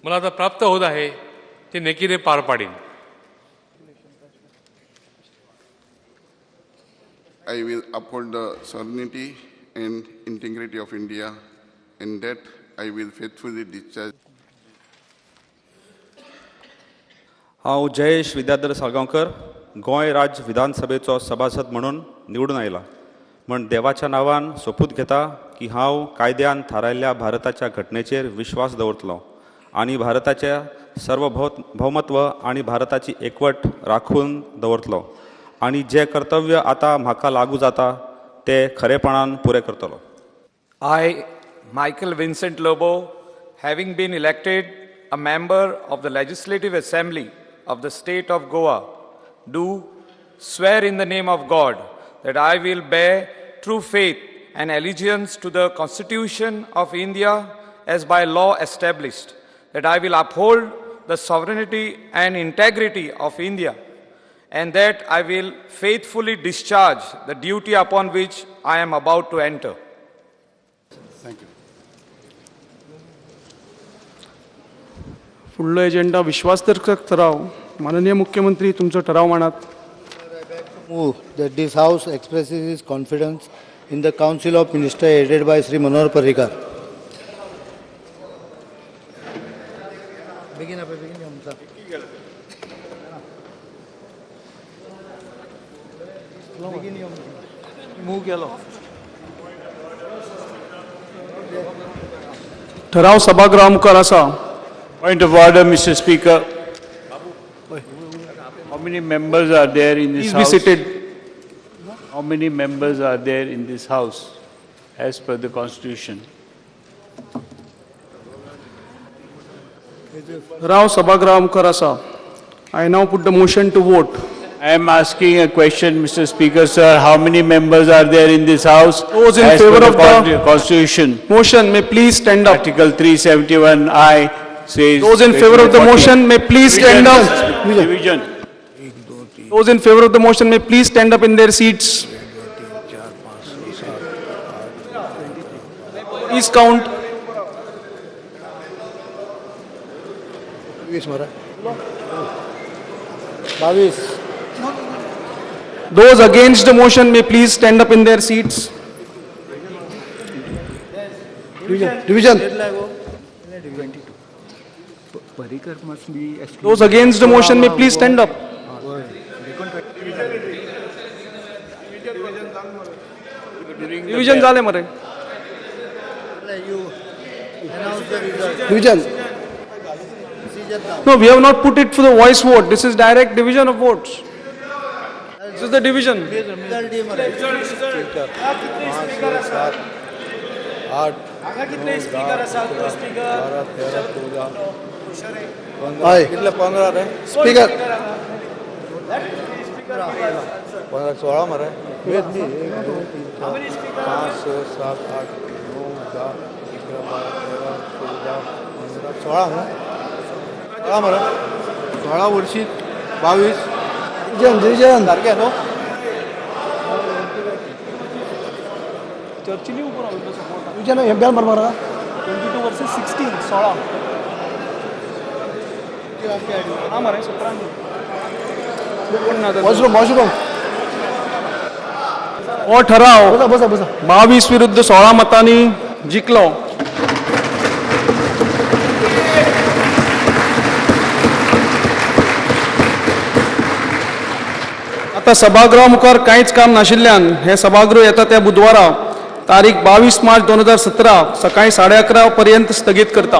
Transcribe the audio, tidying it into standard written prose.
मला आता प्राप्त होत आहे ते नेकीने पार पाडीन. I will uphold the sovereignty and integrity of India, and that I will faithfully discharge. हांव जयेश विद्याधर साळगांवकर गोंय राज्य विधानसभेचो सभासद म्हणून निवडून आयला. म्हण देवाच्या नांवान सोपूत घेता की हांव कायद्यान थारायल्ल्या भारताच्या घटनेचेर विश्वास दवरतलों आनी भारताच्या सार्वभौमत्व आनी भारताची एकवट राखून दवरतलों आनी जे कर्तव्य आता म्हाका लागू जाता ते खरेपणान पुरे करतलों. I, Michael Vincent Lobo, having been elected a member of the Legislative Assembly of the State of Goa, do swear in the name of God that I will bear true faith and allegiance to the Constitution of India as by law established, that I will uphold the sovereignty and integrity of India, and that I will faithfully discharge the duty upon which I am about to enter. Thank you. फुडलो agenda विश्वासदर्शक ठराव. माननीय मुख्यमंत्री तुमचो ठराव मांडात. Move that this House expresses its confidence in the Council of Ministers headed by Sri Manohar Parrikar. ठराव सभागृहा मुखार आसा. Point of order, Mr. Speaker. How many members are there in this Please be house? seated. How many members are there in this house as per the Constitution? ठराव सभागृहा मुखार आसा. I now put the motion to vote. I am asking a question, Mr. Speaker, sir. How many members are there in this house Those in as favor per of the the Constitution? Motion may please stand up. Article 371I says. Those in favor of the 40. motion may please stand up. Division. Those in favor of the motion may please stand up in their seats. Please count. Those against the motion may please stand up in their seats. Division. Those against the motion may please stand up. Division झाले मरे. Division. No, we have not put it for the voice vote. This is direct division of votes. This is the division. Speaker. 16 मरे 1 2 3 4 5 6 7 8 9 10 11 12 मरे 16 वर्षी 22 Division. सारखे no Division हे बॅल मारा. 22 versus 16, 16. हा मरे 17. वॉशरूम. हो ठराव बसा. 22 विरुद्ध 16 मतांनी जिंकलो. आता सभागृहा मुखार कांयच काम नाशिल्ल्यान हे सभागृह येता त्या बुधवारा तारीख 22 मार्च 2017 सकाळी 11:30 पर्यंत स्थगीत करता.